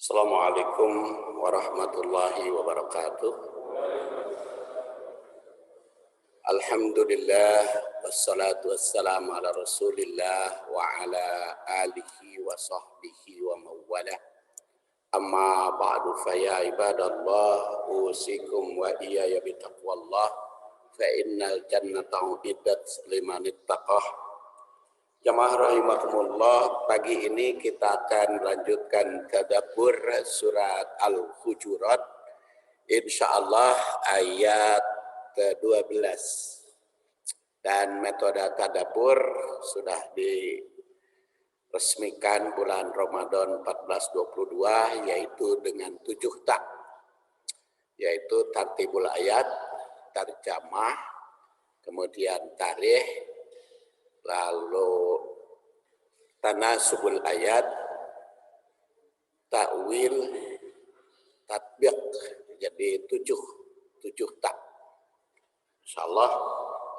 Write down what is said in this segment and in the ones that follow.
Assalamualaikum warahmatullahi wabarakatuh. Alhamdulillah wassalatu wassalamu ala Rasulillah wa ala alihi wa sahbihi wa mawala. Amma ba'du fa ya ibadallah usikum wa iyaya bitaqwallah fa innal jannata uiddat liman ittaqah. Jamaah rahimakumullah, pagi ini kita akan lanjutkan tadabbur surat Al-Hujurat, insyaallah ayat ke-12. Dan metode tadabbur sudah diresmikan bulan Ramadan 1422, yaitu dengan 7 tak, yaitu tartibul ayat, tarjamah, kemudian tarikh, lalu tanasubul ayat, takwil, tatbiq. Jadi tujuh tak. Insyaallah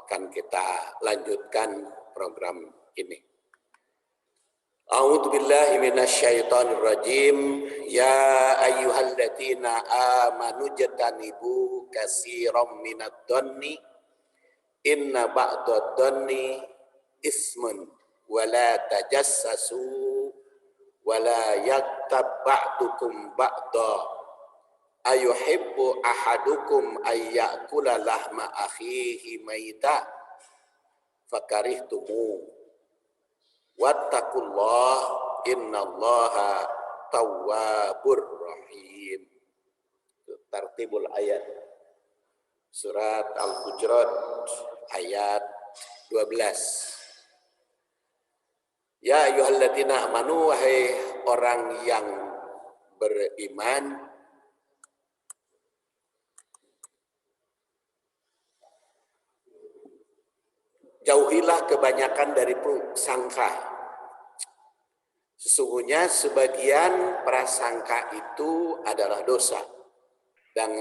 akan kita lanjutkan program ini. A'udzu billahi minasyaitonir rajim. Ya ayyuhalladzina amanu jatanibu katsiran minadh dhanni inna ba'dad dhanni ismun wala tajassasu wala yaktab ba'dukum ba'da ayuhibbu ahadukum ayyakula lahma akhihi maita fakarihtumu wattaqullah innallaha tawwabur rahim. Tartibul ayat surat Al-Hujurat ayat 12. Ya ayyuhalladzina amanu, wahai orang yang beriman, jauhilah kebanyakan dari prasangka. Sesungguhnya sebagian prasangka itu adalah dosa. Dan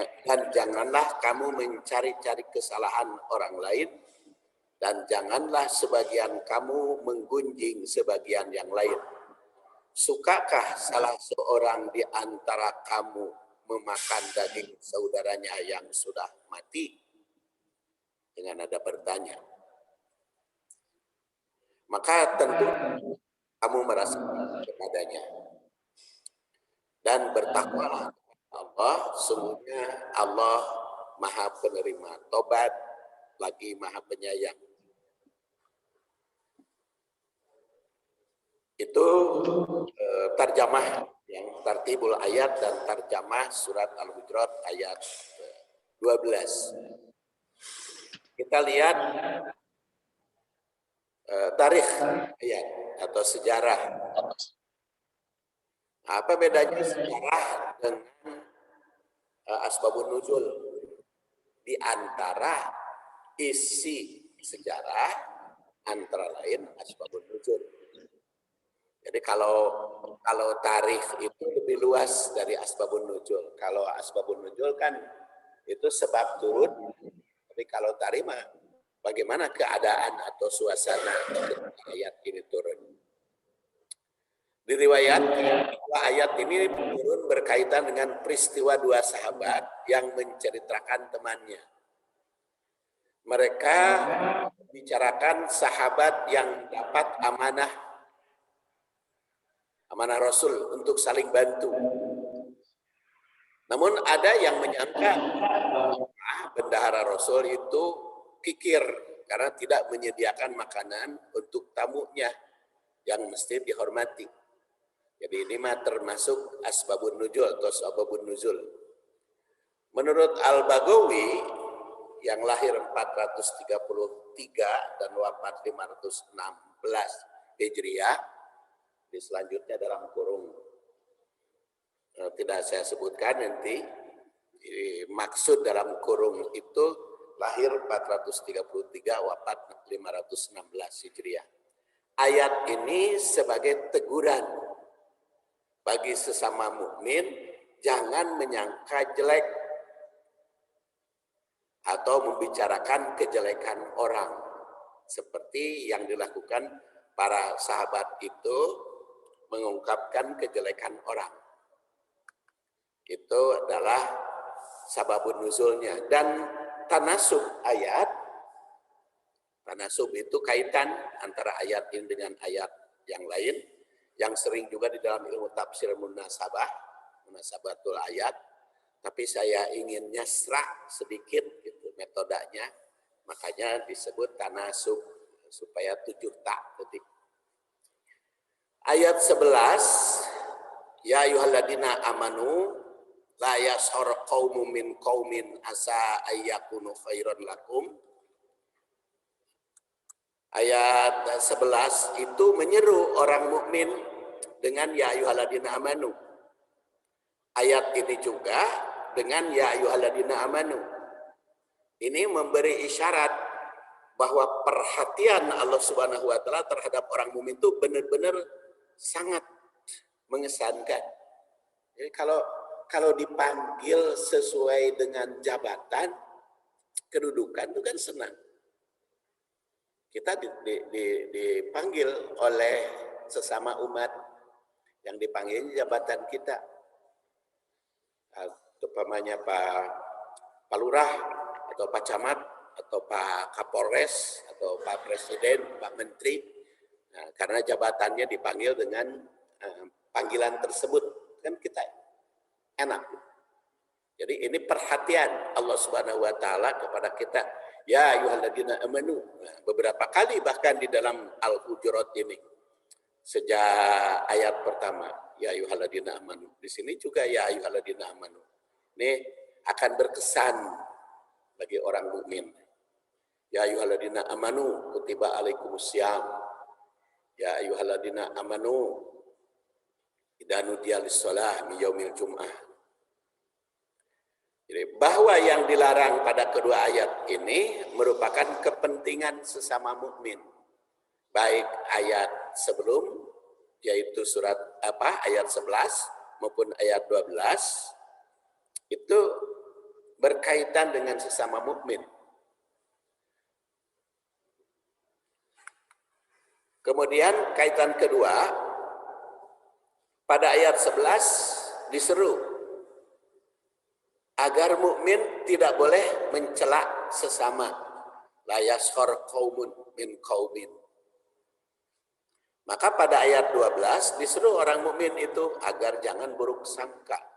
janganlah kamu mencari-cari kesalahan orang lain, dan janganlah sebagian kamu menggunjing sebagian yang lain. Sukakah salah seorang di antara kamu memakan daging saudaranya yang sudah mati? Dengan ada bertanya. Maka tentu kamu merasa kepadanya. Dan bertakwalah Allah, sungguhnya Allah Maha Penerima Tobat, lagi Maha Penyayang. Itu tarjamah yang tartibul ayat dan tarjamah surat Al-Hujurat ayat 12. Kita lihat tarikh ayat atau sejarah. Apa bedanya sejarah dengan asbabun nuzul? Di antara isi sejarah antara lain asbabun nuzul. Jadi kalau tarikh itu lebih luas dari asbabun nuzul. Kalau asbabun nuzul kan itu sebab turun. Tapi kalau tarikh mah bagaimana keadaan atau suasana ayat ini turun. Diriwayatkan bahwa ayat ini turun berkaitan dengan peristiwa dua sahabat yang menceritakan temannya. Mereka bicarakan sahabat yang dapat amanah Rasul untuk saling bantu. Namun ada yang menyangka bendahara Rasul itu kikir karena tidak menyediakan makanan untuk tamunya yang mesti dihormati. Jadi ini mah termasuk asbabun nuzul atau sababun nuzul. Menurut Al-Baghawi yang lahir 433 dan wafat 516 Hijriah, di selanjutnya dalam kurung tidak saya sebutkan nanti. Maksud dalam kurung itu lahir 433 wafat 516 Hijriah. Ayat ini sebagai teguran bagi sesama mukmin, jangan menyangka jelek atau membicarakan kejelekan orang seperti yang dilakukan para sahabat itu, mengungkapkan kejelekan orang. Itu adalah sababun nuzulnya. Dan tanasub ayat, tanasub itu kaitan antara ayat ini dengan ayat yang lain, yang sering juga di dalam ilmu tafsir munasabatul ayat. Tapi saya ingin nyasrah sedikit gitu metodenya, makanya disebut tanasub supaya 7 tak detik. Ayat 11, ya ayyuhalladzina amanu la yashar qaumun min qaumin asa ayyakunu khairan lakum. Ayat 11 itu menyeru orang mukmin dengan ya ayyuhalladzina amanu. Ayat ini juga dengan ya ayyuhalladzina amanu. Ini memberi isyarat bahwa perhatian Allah Subhanahu wa taala terhadap orang mukmin itu benar-benar sangat mengesankan. Jadi kalau dipanggil sesuai dengan jabatan, kedudukan itu kan senang. Kita dipanggil oleh sesama umat yang dipanggil jabatan kita. Umpamanya Pak Lurah atau Pak Camat atau Pak Kapolres atau Pak Presiden, Pak Menteri. Nah, karena jabatannya dipanggil dengan panggilan tersebut, kan kita enak. Jadi ini perhatian Allah Subhanahu wa taala kepada kita. Ya ayyuhalladzina amanu. Nah, beberapa kali bahkan di dalam Al-Hujurat ini. Sejak ayat pertama, ya ayyuhalladzina amanu. Di sini juga ya ayyuhalladzina amanu. Ini akan berkesan bagi orang mukmin. Ya ayyuhalladzina amanu kutiba alaikumusiyam. Ya ayyuhalladzina amanu idza nudiya lis-shalah min yaumil jum'ah. Jadi bahwa yang dilarang pada kedua ayat ini merupakan kepentingan sesama mukmin. Baik ayat sebelum yaitu surat ayat 11 maupun ayat 12 itu berkaitan dengan sesama mukmin. Kemudian kaitan kedua, pada ayat 11 diseru agar mukmin tidak boleh mencela sesama. La yaskhar qaumun min qaumin. Maka pada ayat 12 diseru orang mukmin itu agar jangan buruk sangka.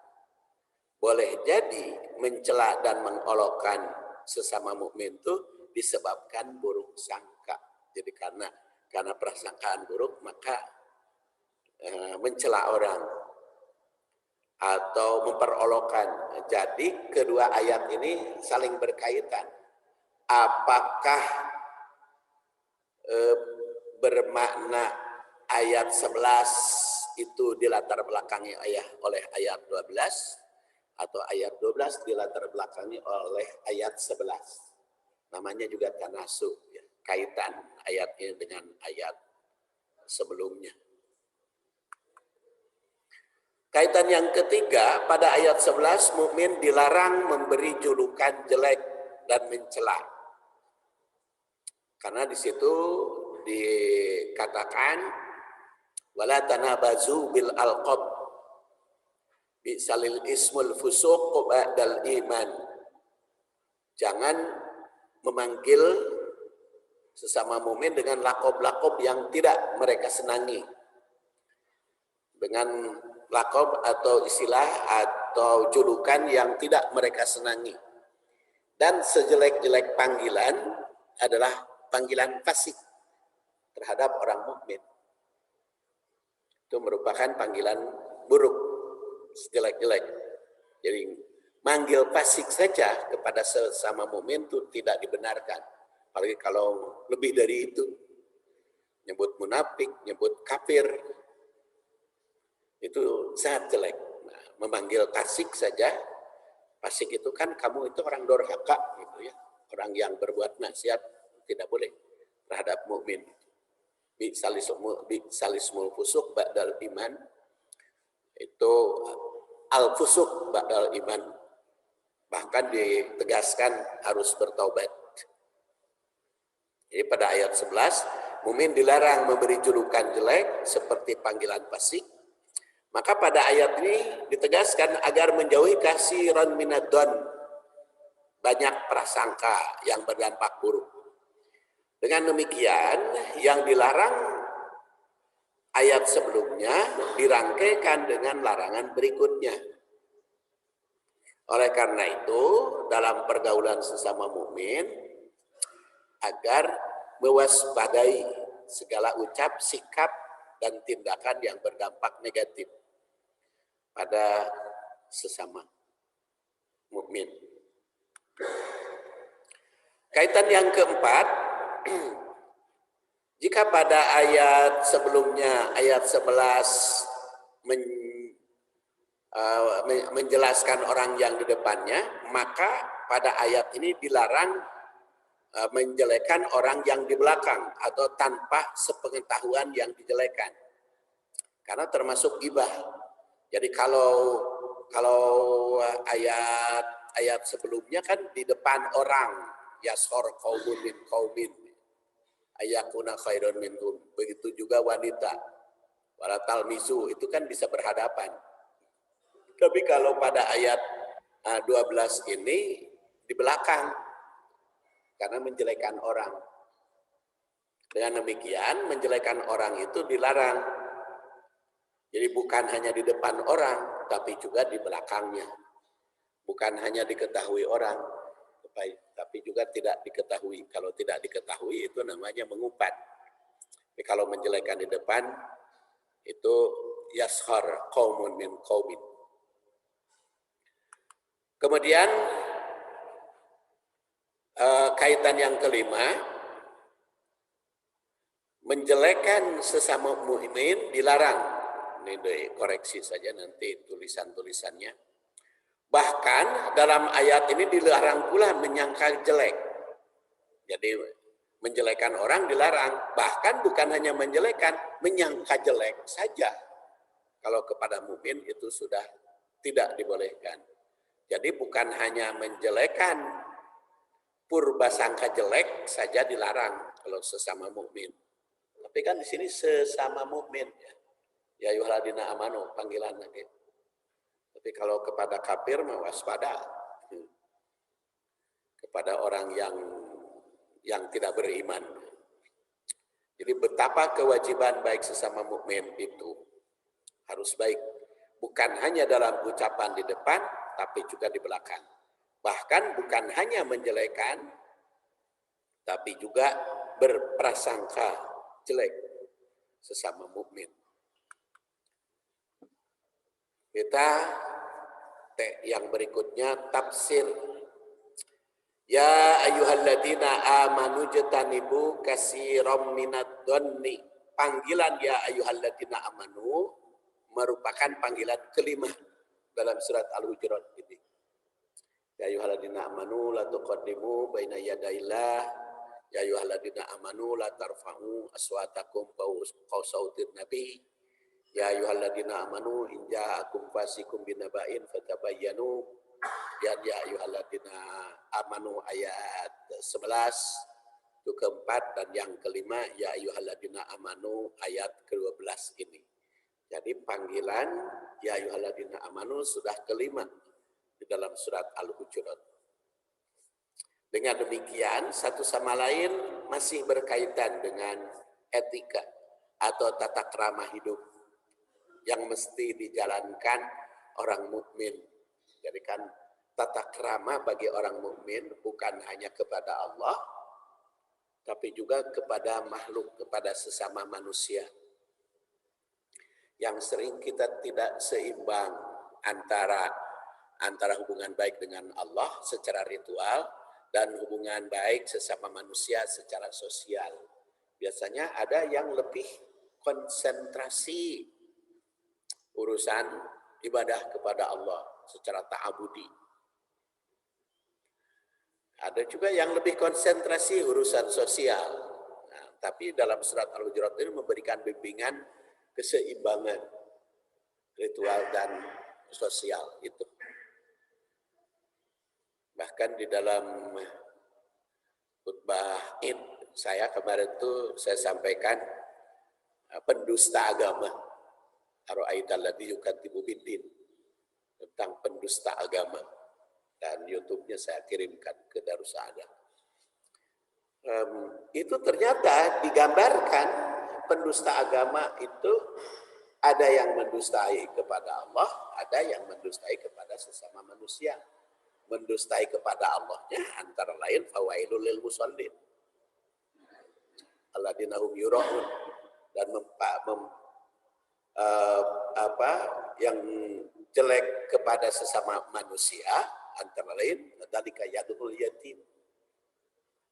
Boleh jadi mencela dan mengolokkan sesama mukmin itu disebabkan buruk sangka. Jadi karena prasangkaan buruk maka mencela orang atau memperolokkan. Jadi kedua ayat ini saling berkaitan. Apakah bermakna ayat 11 itu dilatar belakangi oleh ayat 12 atau ayat 12 dilatar belakangi oleh ayat 11. Namanya juga tanasub, ya. Kaitan ayatnya dengan ayat sebelumnya. Kaitan yang ketiga, pada ayat 11 mukmin dilarang memberi julukan jelek dan mencela. Karena di situ dikatakan wala tanabazu bil alqab bisalil ismul fusuq ba'dal iman. Jangan memanggil sesama mukmin dengan lakob-lakob yang tidak mereka senangi. Dengan lakob atau istilah atau julukan yang tidak mereka senangi. Dan sejelek-jelek panggilan adalah panggilan fasik terhadap orang mukmin. Itu merupakan panggilan buruk, sejelek-jelek. Jadi manggil fasik saja kepada sesama mukmin itu tidak dibenarkan. Apalagi kalau lebih dari itu. Nyebut munafik, nyebut kafir. Itu sangat jelek. Nah, memanggil fasik saja, fasik itu kan kamu itu orang durhaka gitu ya. Orang yang berbuat maksiat tidak boleh terhadap mukmin. Bi salismul fusuq ba'dal iman. Itu al fusuq ba'dal iman. Bahkan ditegaskan harus bertaubat. Jadi pada ayat 11, mukmin dilarang memberi julukan jelek seperti panggilan fasik. Maka pada ayat ini ditegaskan agar menjauhi kasiran minadon, banyak prasangka yang berdampak buruk. Dengan demikian, yang dilarang ayat sebelumnya dirangkaikan dengan larangan berikutnya. Oleh karena itu, dalam pergaulan sesama mukmin agar mewaspadai segala ucap, sikap, dan tindakan yang berdampak negatif pada sesama mukmin. Kaitan yang keempat, jika pada ayat sebelumnya, ayat 11 menjelaskan orang yang di depannya, maka pada ayat ini dilarang menjelekan orang yang di belakang atau tanpa sepengetahuan yang dijelekan. Karena termasuk ghibah. Jadi kalau ayat sebelumnya kan di depan orang, yashor qaumun min qaumin ayakuna khairun minhum. Begitu juga wanita. Wala talmizu itu kan bisa berhadapan. Tapi kalau pada ayat 12 ini di belakang karena menjelekan orang. Dengan demikian menjelekan orang itu dilarang. Jadi bukan hanya di depan orang, tapi juga di belakangnya. Bukan hanya diketahui orang, tapi juga tidak diketahui. Kalau tidak diketahui itu namanya mengumpat. Tapi kalau menjelekan di depan, itu yashar qaumun min qaumin. Kemudian kaitan yang kelima, menjelekan sesama mukmin dilarang. Ini dikoreksi saja nanti tulisan-tulisannya. Bahkan dalam ayat ini dilarang pula menyangka jelek. Jadi menjelekan orang dilarang. Bahkan bukan hanya menjelekan, menyangka jelek saja. Kalau kepada mukmin itu sudah tidak dibolehkan. Jadi bukan hanya menjelekan, purba sangka jelek saja dilarang kalau sesama mukmin. Tapi kan di sini sesama mukmin ya. Ya ayyuhalladzina amanu panggilan lagi. Tapi kalau kepada kafir mah waspada. Kepada orang yang tidak beriman. Jadi betapa kewajiban baik sesama mukmin itu harus baik. Bukan hanya dalam ucapan di depan, tapi juga di belakang. Bahkan bukan hanya menjelekan, tapi juga berprasangka jelek sesama mukmin. Kita yang berikutnya tafsir. Ya ayyuhalladzina amanu jtanibu katsiran minadh-dhanni. Panggilan ya ayyuhalladzina amanu merupakan panggilan kelima dalam surat Al-Hujurat ini. Ya ayyuhalladzina amanu la tuqaddimu baina yadayillah. Ya ayyuhalladzina amanu la tarfa'u aswatakum fawqa sautin nabi. Ya ayyuhalladzina amanu in ja'akum fasikum binaba'in fatabayyanu. Ya ayyuhalladzina amanu ayat 11 itu keempat, dan yang kelima ya ayyuhalladzina amanu ayat ke-12 ini. Jadi panggilan ya ayyuhalladzina amanu sudah kelima di dalam surat Al-Hujurat. Dengan demikian satu sama lain masih berkaitan dengan etika atau tata krama hidup yang mesti dijalankan orang mukmin. Jadi kan tata krama bagi orang mukmin bukan hanya kepada Allah, tapi juga kepada makhluk, kepada sesama manusia. Yang sering kita tidak seimbang antara hubungan baik dengan Allah secara ritual dan hubungan baik sesama manusia secara sosial. Biasanya ada yang lebih konsentrasi urusan ibadah kepada Allah secara ta'abudi. Ada juga yang lebih konsentrasi urusan sosial. Nah, tapi dalam surat Al-Hujurat ini memberikan bimbingan keseimbangan ritual dan sosial itu. Bahkan di dalam khutbah Id saya kemarin itu saya sampaikan pendusta agama. Ara'aital ladzi yukadzibu biddin, tentang pendusta agama, dan YouTube-nya saya kirimkan ke Darussalam. Itu ternyata digambarkan pendusta agama itu ada yang mendustai kepada Allah, ada yang mendustai kepada sesama manusia. Mendustai kepada Allahnya antara lain fawailul lil musallin alladzina hum yura'un, dan yang jelek kepada sesama manusia antara lain dzalika yadul yatim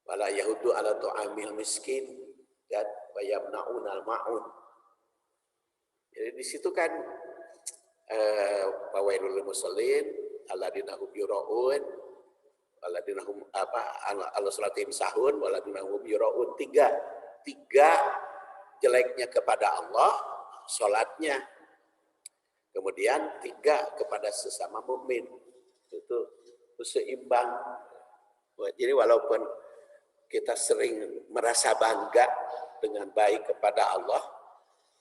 wala yahudu ala tu'amil miskin dan wayamnaunal ma'un. Jadi di situ kan fawailul lil musallin alladzina hum yura'un alladzina hum ala salatihim sahun walladzina hum yura'un. Tiga jeleknya kepada Allah salatnya, kemudian 3 kepada sesama mukmin, itu seimbang. Jadi walaupun kita sering merasa bangga dengan baik kepada Allah,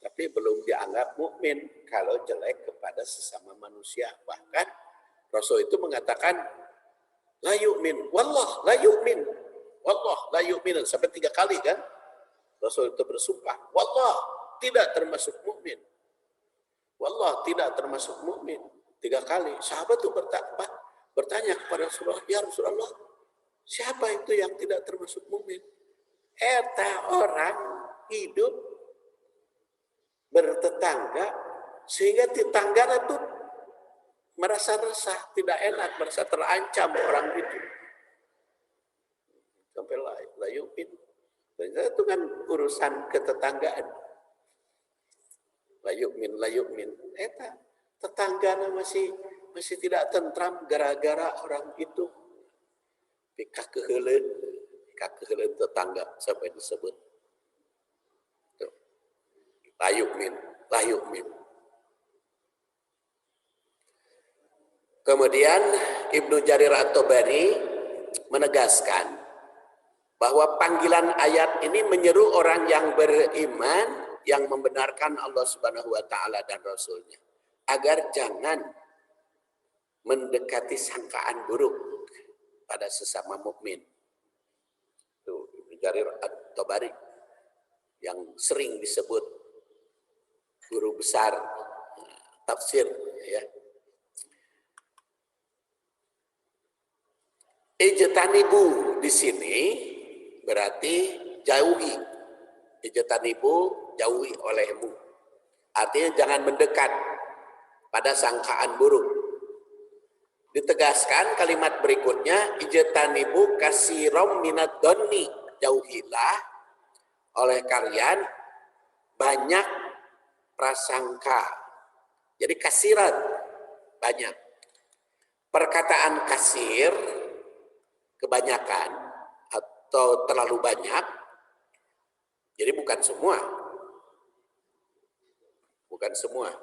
tapi belum dianggap mukmin kalau jelek kepada sesama manusia. Bahkan Rasul itu mengatakan la yu'min, wallah la yu'min, wallah la yu'min, sampai 3 kali kan Rasul itu bersumpah, wallah tidak termasuk mukmin, wallah tidak termasuk mukmin, 3 kali. Sahabat itu bertanya kepada Rasulullah, ya Rasulullah, siapa itu yang tidak termasuk mukmin? Eta orang hidup bertetangga sehingga tetangga itu merasa resah, tidak enak, merasa terancam orang itu. Sampai la yu'min. Itu kan urusan ketetanggaan. La yu'min. Eta tetanggana masih tidak tentram gara-gara orang itu. Pika keheuleuh tetangga sampai disebut. La yu'min. Kemudian Ibnu Jarir At-Tabari menegaskan bahwa panggilan ayat ini menyeru orang yang beriman, yang membenarkan Allah Subhanahu wa taala dan Rasul-Nya, agar jangan mendekati sangkaan buruk pada sesama mukmin. Itu Ibnu Jarir At-Tabari yang sering disebut guru besar tafsir, ya. Ijtanibu di sini berarti jauhi. Ijtanibu, jauhi olehmu. Artinya jangan mendekat pada sangkaan buruk. Ditegaskan kalimat berikutnya, ijtanibu kasirom minad dhanni, jauhilah oleh kalian banyak prasangka. Jadi kasiran, banyak. Perkataan kasir, kebanyakan atau terlalu banyak, jadi bukan semua,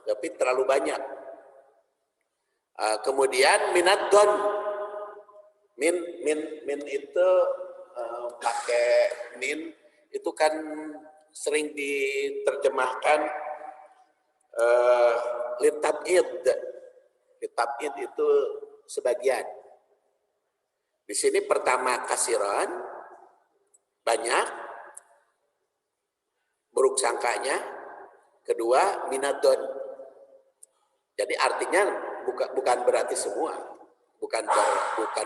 tapi terlalu banyak. Kemudian minad don, min itu pakai min itu kan sering diterjemahkan litab'id itu sebagian. Di sini pertama kasiran, banyak buruk sangkanya, kedua minadon. Jadi artinya bukan berarti semua, bukan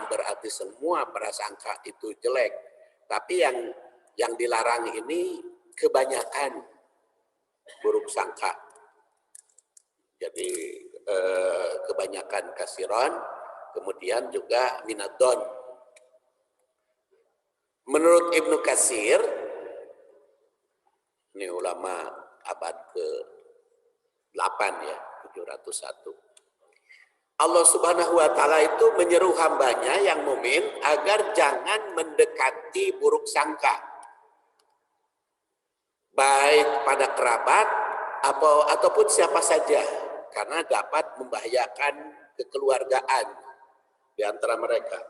berarti semua prasangka itu jelek, tapi yang dilarang ini kebanyakan buruk sangka. Jadi kebanyakan kasiran, kemudian juga minadon. Menurut Ibnu Katsir, ini ulama abad ke-8 ya, 701. Allah Subhanahu wa taala itu menyeru hambanya yang mukmin agar jangan mendekati buruk sangka, baik pada kerabat ataupun siapa saja, karena dapat membahayakan kekeluargaan di antara mereka.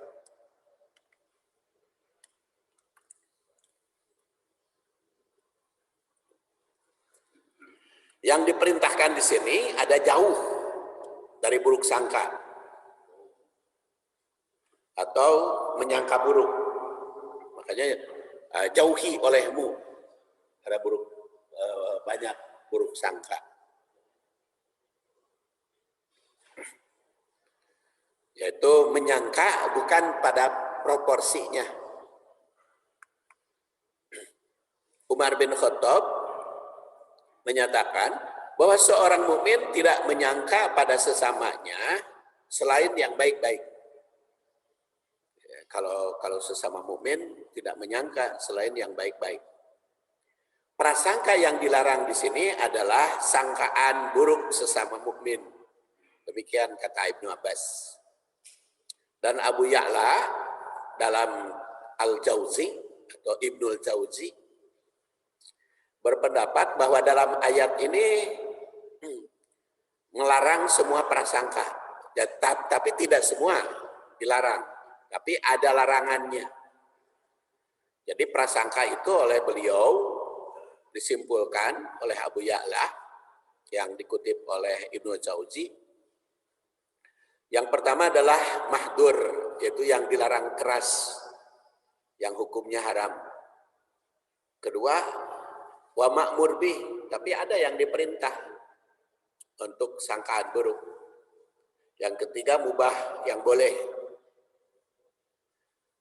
Yang diperintahkan di sini ada jauh dari buruk sangka atau menyangka buruk. Makanya jauhi olehmu ada banyak buruk sangka. Yaitu menyangka bukan pada proporsinya. Umar bin Khattab menyatakan bahwa seorang mukmin tidak menyangka pada sesamanya selain yang baik-baik. Ya, kalau sesama mukmin tidak menyangka selain yang baik-baik. Prasangka yang dilarang di sini adalah sangkaan buruk sesama mukmin. Demikian kata Ibnu Abbas. Dan Abu Ya'la dalam Al-Jauzi atau Ibnul Jauzi berpendapat bahwa dalam ayat ini melarang semua prasangka, ya, tapi tidak semua dilarang, tapi ada larangannya. Jadi prasangka itu oleh beliau disimpulkan oleh Abu Ya'la yang dikutip oleh Ibnu Jauzi. Yang pertama adalah mahdur, yaitu yang dilarang keras, yang hukumnya haram. Kedua, wa ma'mur bih, tapi ada yang diperintah untuk sangkaan buruk. Yang ketiga, mubah, yang boleh.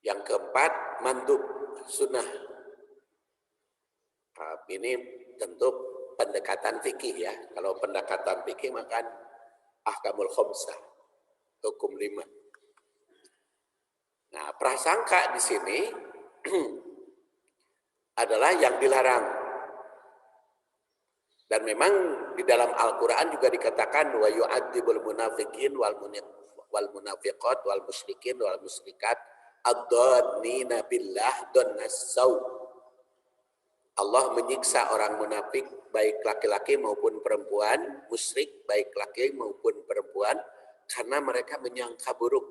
Yang keempat, mandub, sunnah. Ini tentu pendekatan fikih ya. Kalau pendekatan fikih maka ahkamul khamsah, hukum 5. Nah, prasangka di sini adalah yang dilarang. Dan memang di dalam Al-Quran juga dikatakan wa yu'adzibul munafiqin wal munafiqat wal musyrikin wal musyrikat ad-dhannina billah dhannasaw. Allah menyiksa orang munafik baik laki-laki maupun perempuan, musyrik baik laki maupun perempuan, karena mereka menyangka buruk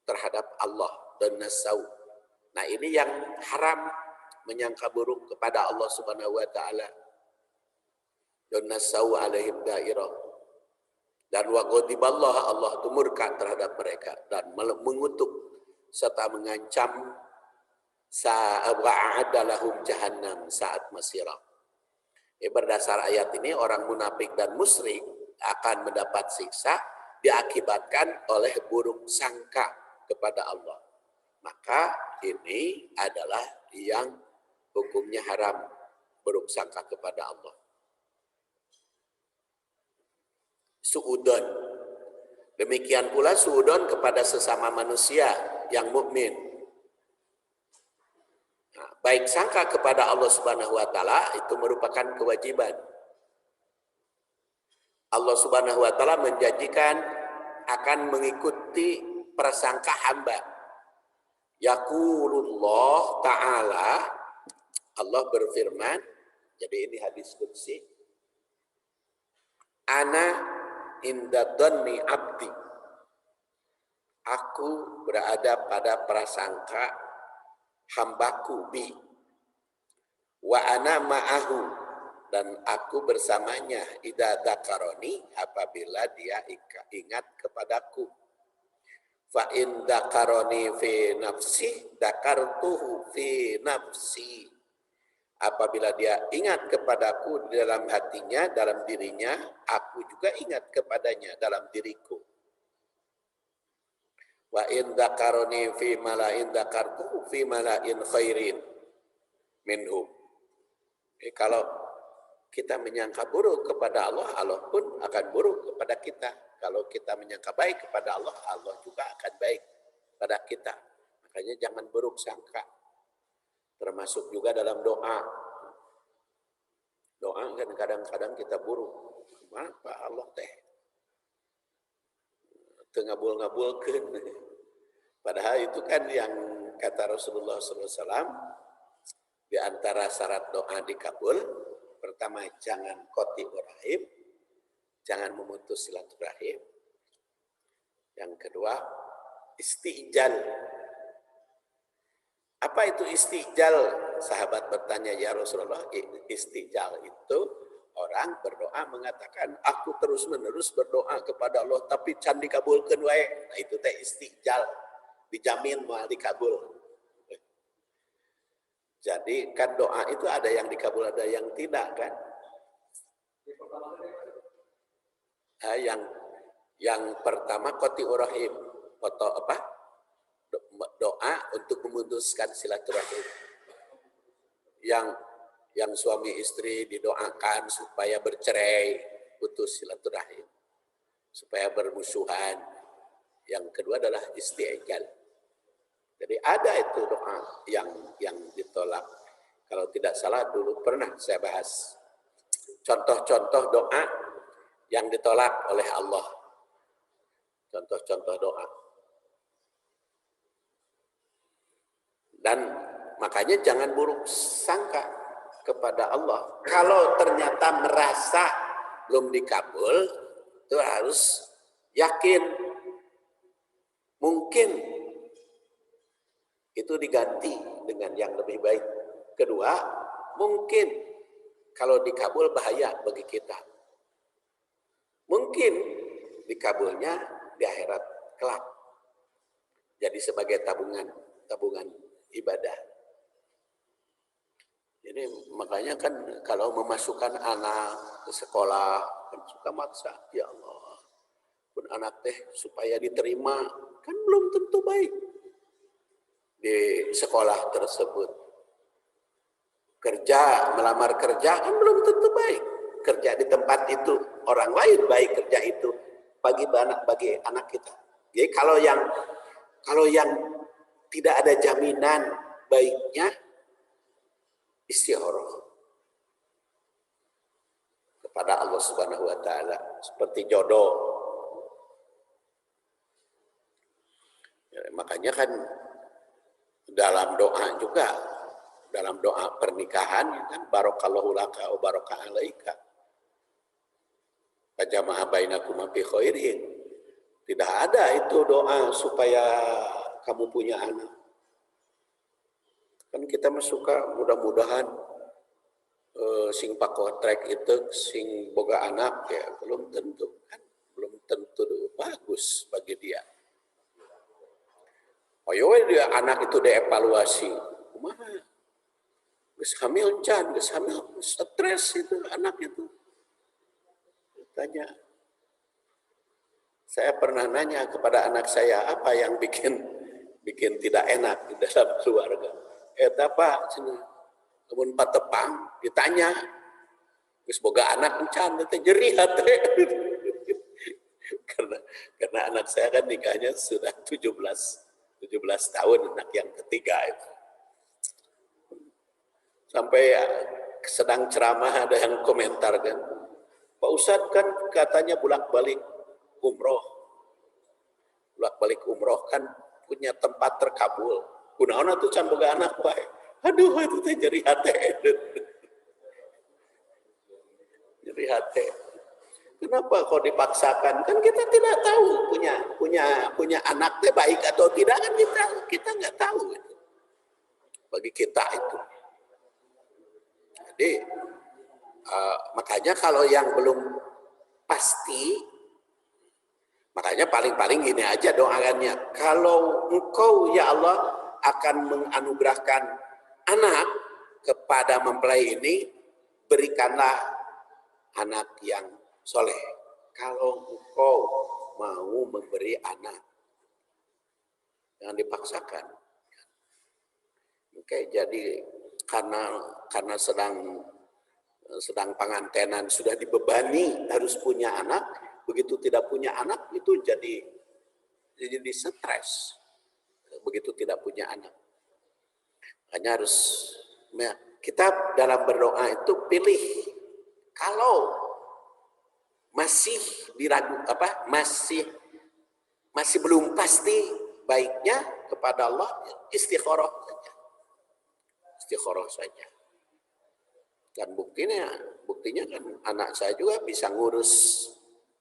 terhadap Allah dhannasaw. Nah, ini yang haram, menyangka buruk kepada Allah Subhanahu wa taala. Dhannasaw alaihim dairah. Dan wa ghadiballah, Allah itu murka terhadap mereka dan mengutuk serta mengancam wa'adda lahum jahannam saat masirah. Berdasar ayat ini orang munafik dan musyrik akan mendapat siksa diakibatkan oleh buruk sangka kepada Allah. Maka ini adalah yang hukumnya haram, buruk sangka kepada Allah. Suudon. Demikian pula suudon kepada sesama manusia yang mukmin. Nah, baik sangka kepada Allah Subhanahu wa taala itu merupakan kewajiban. Allah Subhanahu wa taala menjanjikan akan mengikuti prasangka hamba. Yaqulullah ta'ala, Allah berfirman, jadi ini hadis qudsi, ana inda dhanni abdi, aku berada pada prasangka hambaku bi, wa ana ma'ahu, dan aku bersamanya idza dzakaroni, apabila dia ingat kepadaku. Fa in dzakaroni fi nafsi dzakartuhu fi nafsi, apabila dia ingat kepadaku di dalam hatinya, dalam dirinya, aku juga ingat kepadanya dalam diriku. Wa in dzakaroni fi mala'in dzakartuhu fi mala'in khairin minhum. Kalau kita menyangka buruk kepada Allah, Allah pun akan buruk kepada kita. Kalau kita menyangka baik kepada Allah, Allah juga akan baik pada kita. Makanya jangan buruk sangka. Termasuk juga dalam doa. Doa kan kadang-kadang kita buruk. Kenapa Allah teh? Ngabul-ngabulkeun. Padahal itu kan yang kata Rasulullah SAW, di antara syarat doa dikabul, pertama jangan qati rahim, jangan memutus silaturahim. Yang kedua, istijal. Apa itu istijal? Sahabat bertanya, ya Rasulullah, istijal itu orang berdoa mengatakan, aku terus-menerus berdoa kepada Allah, tapi can dikabulkan wae. Nah itu teh istijal, dijamin mau dikabul. Jadi kan doa itu ada yang dikabul, ada yang tidak kan. Nah, yang pertama qati urahim, foto apa? Doa untuk memutuskan silaturahim. Yang suami istri didoakan supaya bercerai, putus silaturahim, supaya bermusuhan. Yang kedua adalah isti'jal. Jadi ada itu doa yang ditolak. Kalau tidak salah dulu pernah saya bahas contoh-contoh doa yang ditolak oleh Allah. Contoh-contoh doa. Dan makanya jangan buruk sangka kepada Allah. Kalau ternyata merasa belum dikabul, itu harus yakin. Mungkin itu diganti dengan yang lebih baik. Kedua, mungkin kalau dikabul bahaya bagi kita. Mungkin dikabulnya di akhirat kelak. Jadi sebagai tabungan ibadah. Jadi makanya kan kalau memasukkan anak ke sekolah kan suka maksa, ya Allah. Pun anak teh supaya diterima kan belum tentu baik di sekolah tersebut. Melamar kerja kan belum tentu baik. Kerja di tempat itu orang lain baik kerja itu bagi anak kita. Jadi kalau yang tidak ada jaminan baiknya, istikharah kepada Allah Subhanahu wa taala seperti jodoh. Ya, makanya kan dalam doa pernikahan kan barakallahu laka wa baraka alaika. Fajama'a bainakuma bi khairin. Tidak ada itu doa supaya kamu punya anak. Kan kita mah suka mudah-mudahan sing pakotrek itu sing boga anak ya belum tentu bagus bagi dia. Ayo dia anak itu dievaluasi. Kumaha? Geus hamil can, geus hamil stres itu anak itu. Tanya. Saya pernah nanya kepada anak saya apa yang bikin tidak enak di dalam keluarga. Eta Pak, kemun patepang ditanya, geus boga anak encan teh jerih hate. karena anak saya kan nikahnya sudah 17 tahun, anak yang ketiga itu. Sampai sedang ceramah ada yang komentar kan, Pak Ustadz kan katanya bolak-balik umroh kan punya tempat terkabul. Kunaon atuh can boga anak bae. Aduh itu teh nyeri hate. Nyeri hate. Kenapa kok dipaksakan? Kan kita tidak tahu punya anak teh baik atau tidak kan kita nggak tahu itu. Bagi kita itu. Jadi makanya kalau yang belum pasti, makanya paling-paling gini aja doaannya. Kalau Engkau ya Allah akan menganugerahkan anak kepada mempelai ini, berikanlah anak yang soleh. Kalau Engkau mau memberi anak, jangan dipaksakan. Oke, jadi karena sedang pengantenan sudah dibebani harus punya anak, begitu tidak punya anak itu jadi stres. Begitu tidak punya anak, hanya harus kita dalam berdoa itu pilih. Kalau masih diragu masih belum pasti baiknya kepada Allah, istikharah saja. Dan buktinya kan anak saya juga bisa ngurus.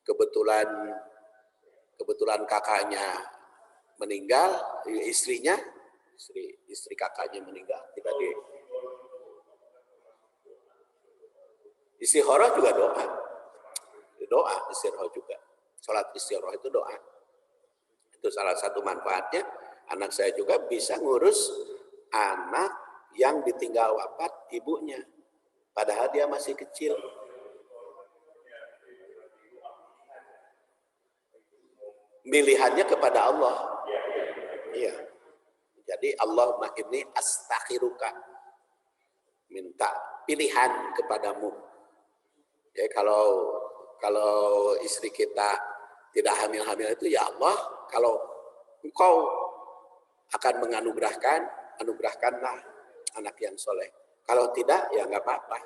Kebetulan kakaknya meninggal, istri kakaknya meninggal, tidak Istikharah juga doa. Doa istikharah juga. Salat istikharah itu doa. Itu salah satu manfaatnya. Anak saya juga bisa ngurus anak yang ditinggal wafat ibunya. Padahal dia masih kecil. Pilihannya kepada Allah. Iya. Jadi Allahumma inni astakhiruka. Minta pilihan kepadamu. Ya kalau istri kita tidak hamil-hamil itu ya Allah, kalau Engkau akan anugerahkanlah anak yang soleh. Kalau tidak ya nggak apa-apa,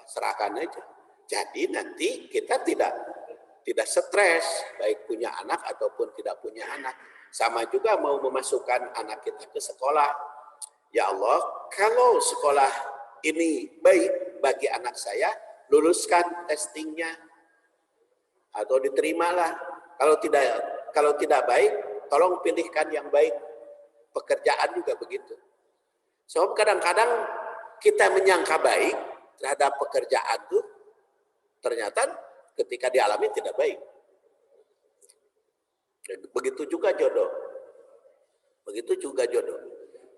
serahkan aja. Jadi nanti kita tidak stres baik punya anak ataupun tidak punya anak. Sama juga mau memasukkan anak kita ke sekolah. Ya Allah, kalau sekolah ini baik bagi anak saya, luluskan testingnya atau diterimalah. Kalau tidak baik, tolong pilihkan yang baik. Pekerjaan juga begitu. So kadang-kadang kita menyangka baik terhadap pekerjaan itu, ternyata ketika dialami tidak baik. Begitu juga jodoh.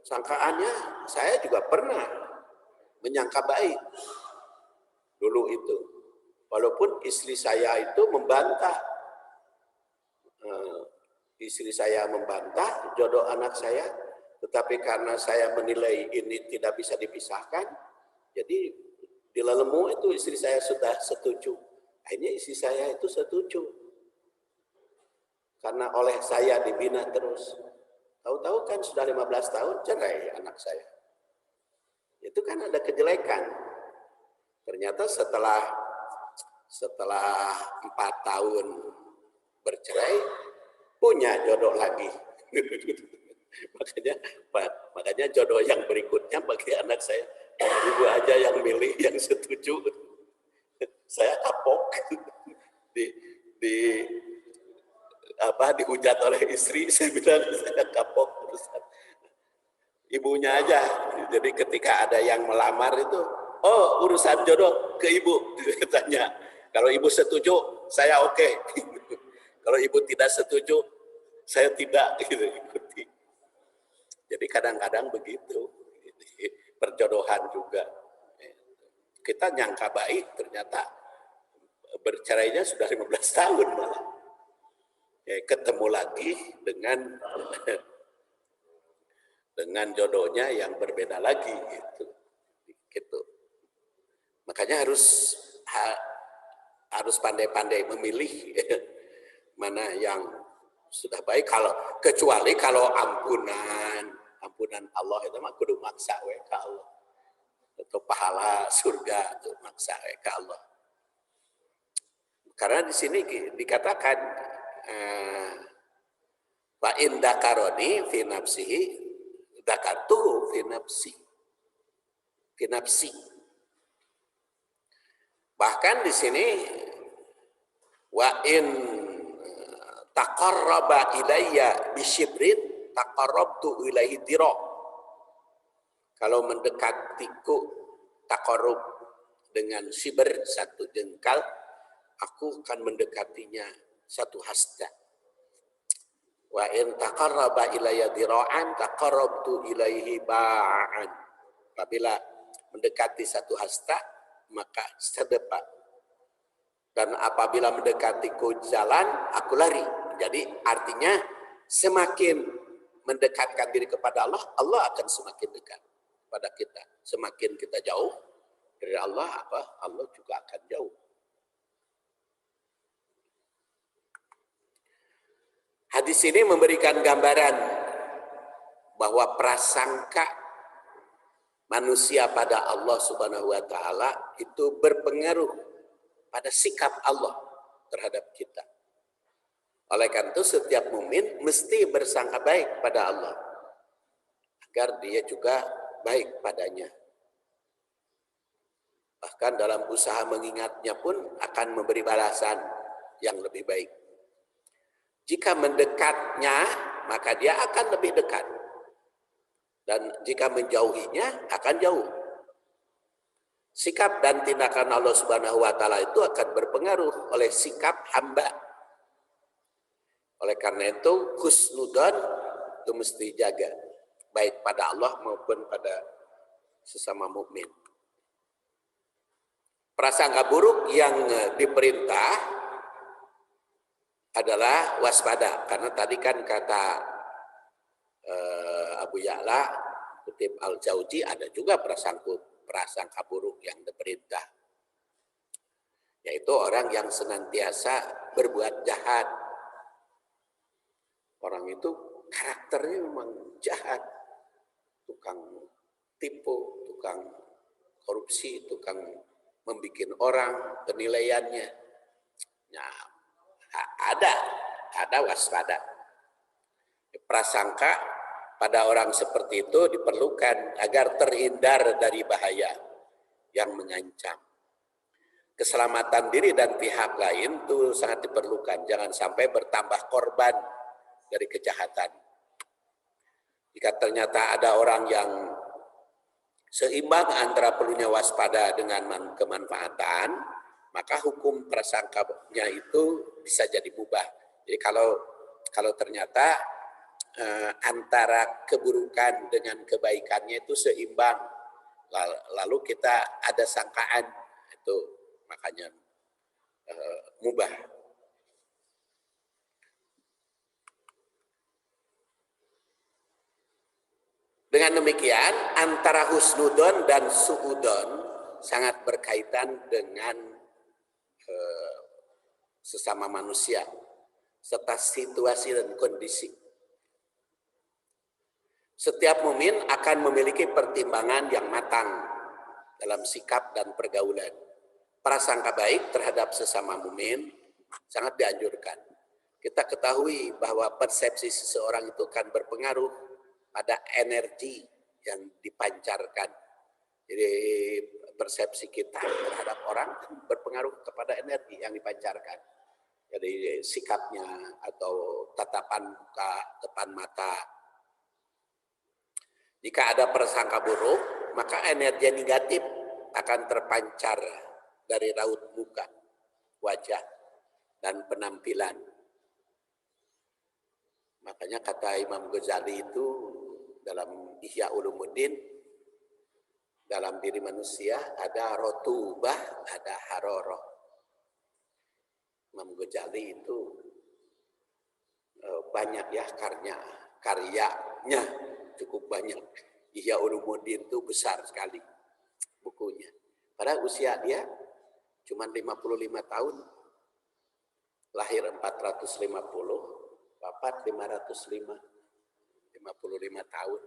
Sangkaannya saya juga pernah menyangka baik dulu itu. Walaupun istri saya itu membantah. Istri saya membantah jodoh anak saya. Tetapi karena saya menilai ini tidak bisa dipisahkan. Jadi di lelemu itu istri saya sudah setuju. Akhirnya istri saya itu setuju. Karena oleh saya dibina terus. Tahu-tahu kan sudah 15 tahun cerai anak saya. Itu kan ada kejelekan. Ternyata setelah 4 tahun bercerai, punya jodoh lagi. makanya jodoh yang berikutnya bagi anak saya, ibu aja yang milih, yang setuju. Saya kapok. Dihujat oleh istri, saya bilang saya kapok urusan ibunya aja. Jadi ketika ada yang melamar itu, oh urusan jodoh ke ibu, katanya. Kalau ibu setuju, saya oke. Kalau ibu tidak setuju, saya tidak ikuti. Jadi kadang-kadang begitu. Perjodohan juga. Kita nyangka baik, ternyata bercerainya sudah 15 tahun malah. Ketemu lagi dengan jodohnya yang berbeda lagi gitu. Makanya harus pandai-pandai memilih mana yang sudah baik. Kecuali kalau ampunan Allah itu mah kudu maksa we ka Allah. Atau pahala surga itu maksa we ka Allah. Karena di sini dikatakan wa in dakaroni fi nafsihi dakartuhu fi nafsi. Bahkan di sini wa in taqarraba ilayya bisyibrin taqarrabtu ilaihi dira. Kalau mendekatiku taqarrub dengan sibr 1 jengkal, aku akan mendekatinya 1 hasta. Wa in taqarraba ilayya dira'an taqarrabtu ilaihi ba'an. Apabila mendekati 1 hasta, maka sedepak. Dan apabila mendekatiku jalan, aku lari. Jadi artinya semakin mendekatkan diri kepada Allah, Allah akan semakin dekat pada kita. Semakin kita jauh dari Allah, Allah juga akan jauh. Hadis ini memberikan gambaran bahwa prasangka manusia pada Allah Subhanahu wa taala itu berpengaruh pada sikap Allah terhadap kita. Oleh karena itu setiap mukmin mesti bersangka baik pada Allah agar dia juga baik padanya. Bahkan dalam usaha mengingatnya pun akan memberi balasan yang lebih baik. Jika mendekatnya, maka dia akan lebih dekat. Dan jika menjauhinya, akan jauh. Sikap dan tindakan Allah Subhanahu wa taala itu akan berpengaruh oleh sikap hamba. Oleh karena itu husnudzon itu mesti jaga, baik pada Allah maupun pada sesama mukmin. Prasangka buruk yang diperintah adalah waspada, karena tadi kan kata Abu Ya'la Kutib Al-Jauzi ada juga prasangka buruk yang diperintah, yaitu orang yang senantiasa berbuat jahat. Orang itu karakternya memang jahat, tukang tipu, tukang korupsi, tukang membikin orang penilaiannya. Nah, ada waspada. Prasangka pada orang seperti itu diperlukan agar terhindar dari bahaya yang mengancam. Keselamatan diri dan pihak lain itu sangat diperlukan. Jangan sampai bertambah korban dari kejahatan. Jika ternyata ada orang yang seimbang antara perlunya waspada dengan kemanfaatan, maka hukum prasangkanya itu bisa jadi mubah. Jadi kalau ternyata antara keburukan dengan kebaikannya itu seimbang, lalu kita ada sangkaan, itu makanya mubah. Dengan demikian, antara husnudon dan suudon sangat berkaitan dengan sesama manusia, serta situasi dan kondisi. Setiap mukmin akan memiliki pertimbangan yang matang dalam sikap dan pergaulan. Prasangka baik terhadap sesama mukmin sangat dianjurkan. Kita ketahui bahwa persepsi seseorang itu akan berpengaruh pada energi yang dipancarkan. Jadi persepsi kita terhadap orang berpengaruh kepada energi yang dipancarkan. Jadi sikapnya atau tatapan muka, depan mata. Jika ada prasangka buruk, maka energi negatif akan terpancar dari raut muka, wajah, dan penampilan. Makanya kata Imam Ghazali itu dalam Ihya Ulumuddin, dalam diri manusia ada rotubah, ada haroroh. Imam Ghazali itu banyak ya karyanya cukup banyak. Ihya Ulumuddin itu besar sekali bukunya. Pada usia dia cuma 55 tahun, lahir 450, wafat 505. 55 tahun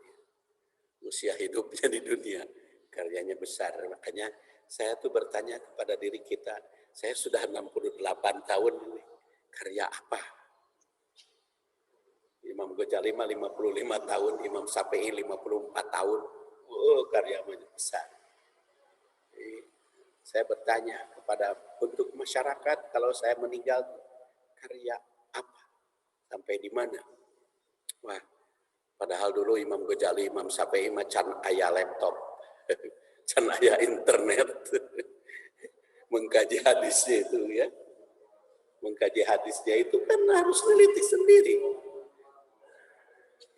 usia hidupnya di dunia, karyanya besar. Makanya saya tuh bertanya kepada diri kita, saya sudah 68 tahun ini, karya apa? Imam Ghazali 55 tahun, Imam Syafi'i 54 tahun, karyanya besar. Jadi, saya bertanya untuk masyarakat, kalau saya meninggal, karya apa? Sampai di mana? Wah, padahal dulu Imam Ghazali, Imam Syafi'i macan ayah laptop, can ayah internet, mengkaji hadisnya itu ya, mengkaji hadisnya itu kan harus meneliti sendiri.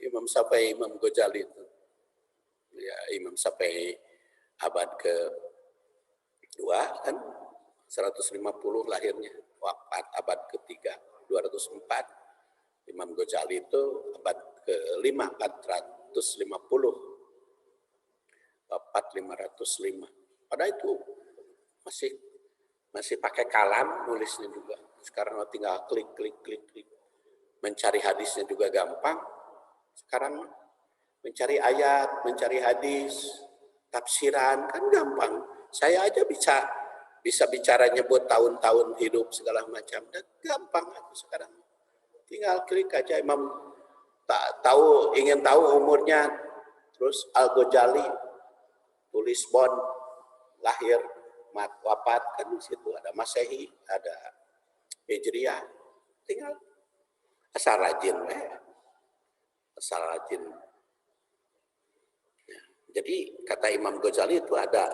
Imam Syafi'i, Imam Ghazali itu, ya Imam Syafi'i abad ke-2 kan, 150 lahirnya, wafat abad ke-3, 204. Imam Ghazali itu abad ke-5, 450, wafat 505. Pada itu masih pakai kalam nulisnya juga. Sekarang tinggal klik. Mencari hadisnya juga gampang. Sekarang mencari ayat, mencari hadis, tafsiran kan gampang. Saya aja bisa bicara nyebut tahun-tahun hidup segala macam, dan gampang aku sekarang. Tinggal klik aja. Imam ingin tahu umurnya, terus Al-Ghazali tulis lahir, wafat, kan di situ ada Masehi, ada Hijriah. Tinggal asal rajin, asal rajin. Jadi kata Imam Ghazali itu ada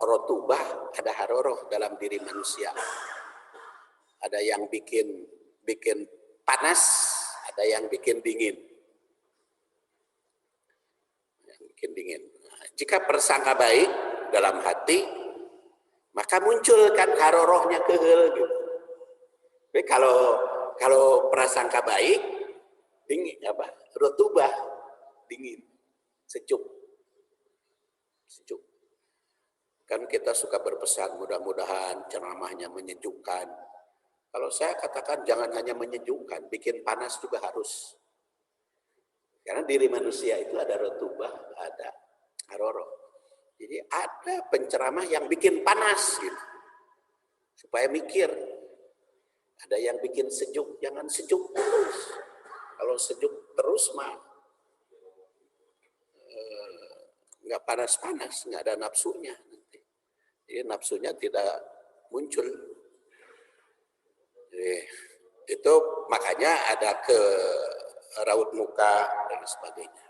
rotubah, ada haroroh dalam diri manusia. Ada yang bikin panas, ada yang bikin dingin. Jika persangka baik dalam hati, maka muncul kan harorohnya kehel gitu. Tapi kalau prasangka baik, dingin apa? Rotubah, dingin, sejuk. Kan kita suka berpesan mudah-mudahan ceramahnya menyejukkan. Kalau saya katakan jangan hanya menyejukkan, bikin panas juga harus. Karena diri manusia itu ada rotubah, ada haroroh. Jadi ada penceramah yang bikin panas gitu. Supaya mikir. Ada yang bikin sejuk, jangan sejuk terus. Kalau sejuk terus mah nggak panas-panas, nggak ada nafsunya. Jadi nafsunya tidak muncul. Jadi, itu makanya ada ke raut muka dan sebagainya.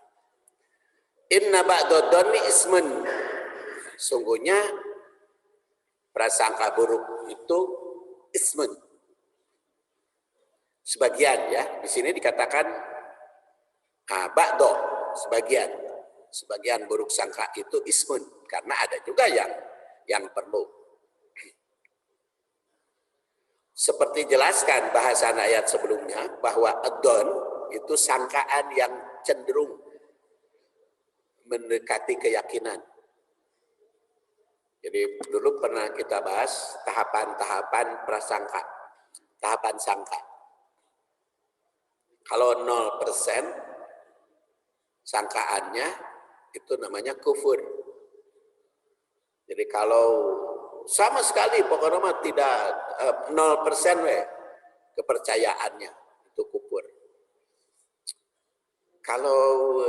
Inna ba'dodoni ismun. Sungguhnya prasangka buruk itu ismun. Sebagian ya, di sini dikatakan ba'do, sebagian buruk sangka itu ismun, karena ada juga yang perlu. Seperti jelaskan bahasan ayat sebelumnya bahwa adon itu sangkaan yang cenderung mendekati keyakinan. Jadi dulu pernah kita bahas tahapan-tahapan prasangka, tahapan sangka. Kalau 0% sangkaannya itu namanya kufur. Jadi kalau sama sekali pokoknya tidak 0% kepercayaannya itu kufur. Kalau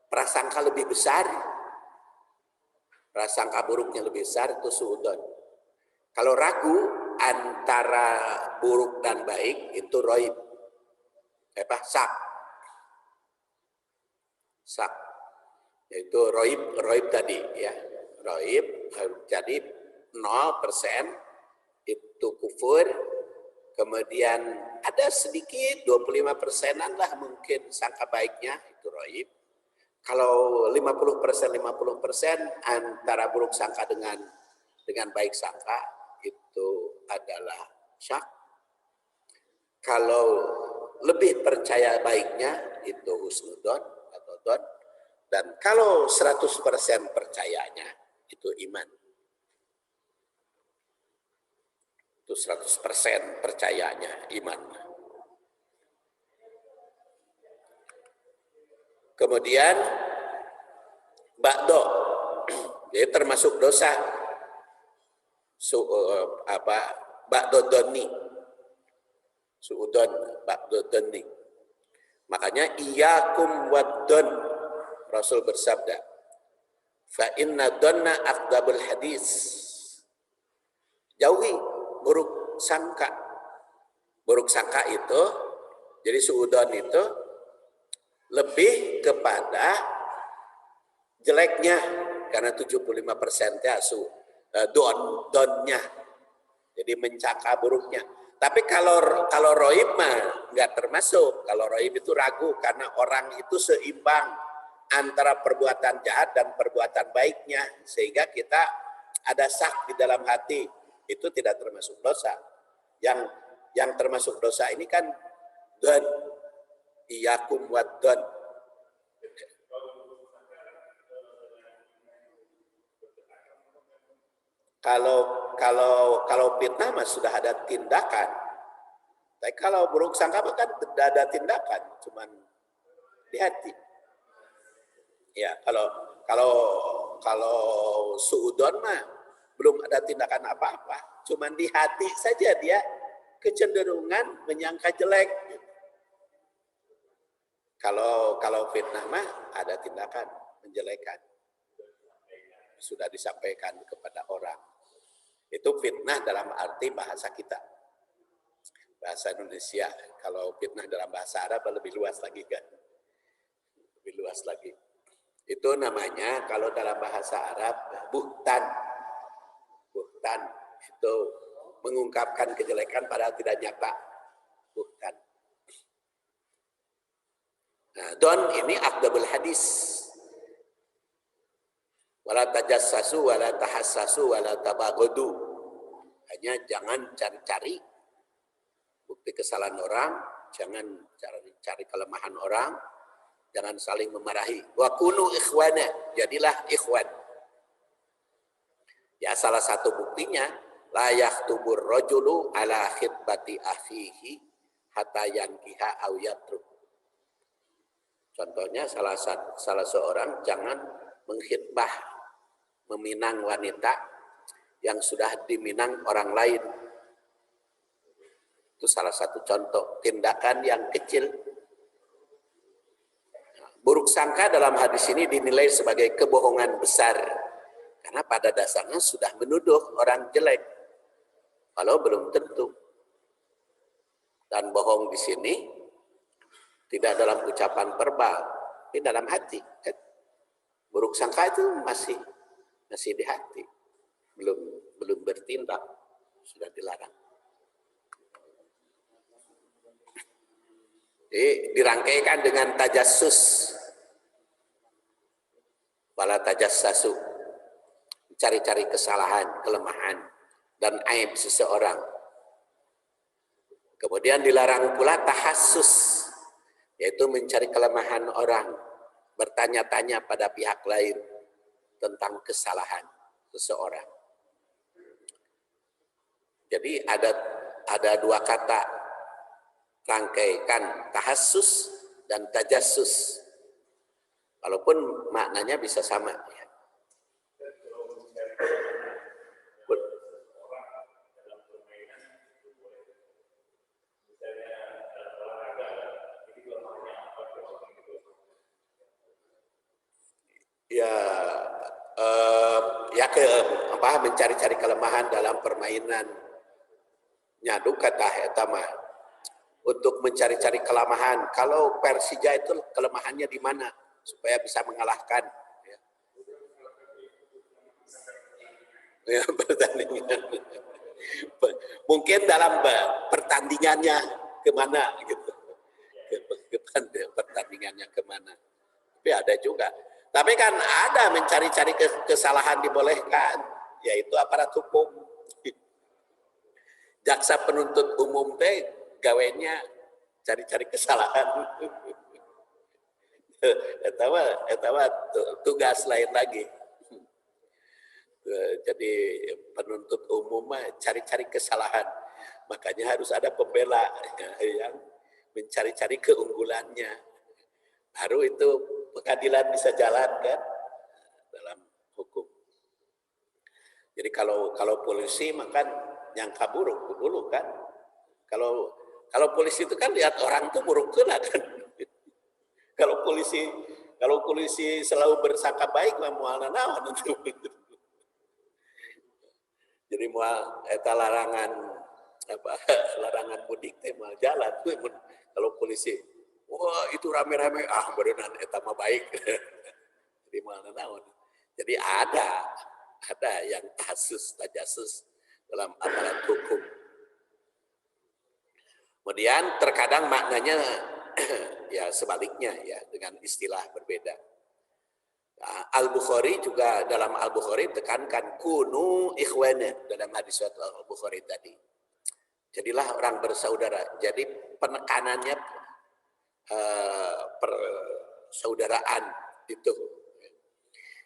prasangka lebih besar, prasangka buruknya lebih besar itu suudon. Kalau ragu antara buruk dan baik itu roib. Sak. Yaitu roib tadi ya. Roib jadi 0% itu kufur. Kemudian ada sedikit 25%-an lah mungkin sangka baiknya itu roib. Kalau 50% antara buruk sangka dengan baik sangka itu adalah syak. Kalau lebih percaya baiknya itu husnudon atau don. Dan kalau 100% percayanya itu iman. Itu 100% percayanya iman. Kemudian ba'do, jadi termasuk dosa. Ba'do doni, suudon, ba'do doni. Makanya iyakum waddon, Rasul bersabda, fa inna donna akdabul hadis. Jauhi buruk sangka. Buruk sangka itu, jadi suudon itu lebih kepada jeleknya, karena 75%-nya donnya, jadi mencangka buruknya. Tapi kalau roib mah nggak termasuk. Kalau roib itu ragu karena orang itu seimbang antara perbuatan jahat dan perbuatan baiknya, sehingga kita ada sak di dalam hati, itu tidak termasuk dosa. Yang termasuk dosa ini kan don, iyakum wad don. Kalau fitnah mah sudah ada tindakan. Tapi kalau buruk sangka kan tidak ada tindakan, cuman di hati. Ya, kalau suudon mah belum ada tindakan apa-apa, cuman di hati saja dia kecenderungan menyangka jelek. Kalau fitnah mah ada tindakan menjelekan. Sudah disampaikan kepada orang. Itu fitnah dalam arti bahasa kita. Bahasa Indonesia. Kalau fitnah dalam bahasa Arab lebih luas lagi kan. Lebih luas lagi. Itu namanya kalau dalam bahasa Arab buhtan. Buhtan itu mengungkapkan kejelekan padahal tidak nyata. Buhtan. Nah, don ini akdabul hadis. Wala tajassasu, wala tahassasu, wala tabaghadu. Hanya jangan cari-cari bukti kesalahan orang, jangan cari kelemahan orang, jangan saling memarahi. Wa kunu ikhwana, jadilah ikhwan. Ya salah satu buktinya la yahtubur rajulu ala khitbati akhihi hatta yankiha aw yatruk. Contohnya salah seorang jangan mengkhitbah, meminang wanita yang sudah diminang orang lain. Itu salah satu contoh tindakan yang kecil. Buruk sangka dalam hadis ini dinilai sebagai kebohongan besar. Karena pada dasarnya sudah menuduh orang jelek. Walau belum tentu. Dan bohong di sini tidak dalam ucapan verbal, tapi dalam hati. Buruk sangka itu masih di hati. Belum bertindak, sudah dilarang. Jadi dirangkaikan dengan tajassus. Wala tajassasu. Cari-cari kesalahan, kelemahan, dan aib seseorang. Kemudian dilarang pula tahassus, yaitu mencari kelemahan orang, bertanya-tanya pada pihak lain tentang kesalahan seseorang. Jadi ada dua kata, rangkaikan tahassus dan tajassus. Walaupun maknanya bisa sama. Mencari-cari kelemahan dalam permainan nyadu kata etama untuk mencari-cari kelemahan. Kalau Persija itu kelemahannya di mana supaya bisa mengalahkan ya, pertandingan. Mungkin dalam pertandingannya kemana gitu, pertandingannya kemana. Tapi ada juga. Tapi kan ada mencari-cari kesalahan dibolehkan, yaitu aparat hukum. Jaksa penuntut umum teh gawenya cari-cari kesalahan. Etawa tugas lain lagi. Jadi penuntut umum mah cari-cari kesalahan. Makanya harus ada pembela yang mencari-cari keunggulannya. Baru itu pengadilan bisa jalan kan dalam hukum. Jadi kalau polisi makan nyangka buruk dulu kan. Kalau polisi itu kan lihat orang tuh buruk kena kan. Kalau polisi selalu bersangka baik mah moal naon itu. Jadi moal eta larangan mudik teh moal jalan. Kalau polisi wah itu rame-rame beneran eta mah baik. Jadi moal naon. Jadi ada yang tajassus dalam aparat hukum. Kemudian terkadang maknanya ya sebaliknya ya dengan istilah berbeda. Nah, Al-Bukhari juga dalam Al-Bukhari tekankan kunu ikhwana dalam hadis Al-Bukhari tadi. Jadilah orang bersaudara. Jadi penekanannya persaudaraan itu.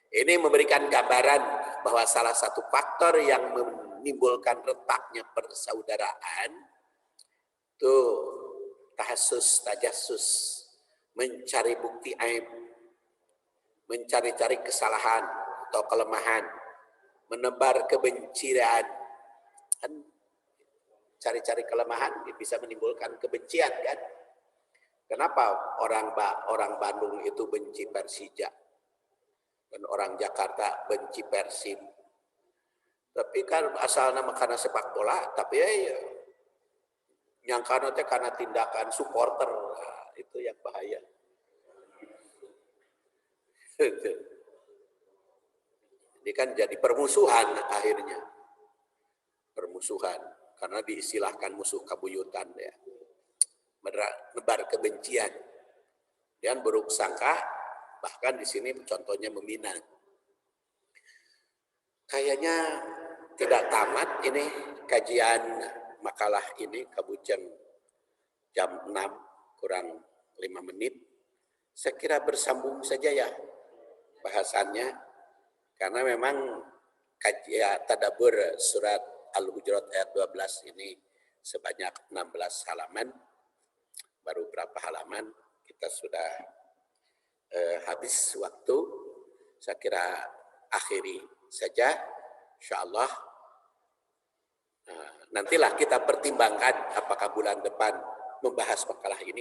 Ini memberikan gambaran bahwa salah satu faktor yang menimbulkan retaknya persaudaraan itu tahassus, tajassus, mencari bukti aib, mencari-cari kesalahan atau kelemahan, menebar kebencian. Kan cari-cari kelemahan bisa menimbulkan kebencian kan? Kenapa orang Bandung itu benci Persija? Dan orang Jakarta benci Persib. Tapi kan asal nama karena sepak bola, tapi ya nyangkana teh karena tindakan supporter, itu yang bahaya. Ini kan jadi permusuhan akhirnya. Permusuhan. Karena diistilahkan musuh kabuyutan ya. Menebar kebencian. Dan buruk sangka, bahkan di sini contohnya memina. Kayaknya tidak tamat ini kajian makalah ini Kabujang jam 6 kurang 5 menit. Saya kira bersambung saja ya bahasannya. Karena memang kajian tadabbur surat Al-Hujurat ayat 12 ini sebanyak 16 halaman. Baru berapa halaman kita sudah habis waktu. Saya kira akhiri saja, insyaallah. Nantilah kita pertimbangkan apakah bulan depan membahas makalah ini.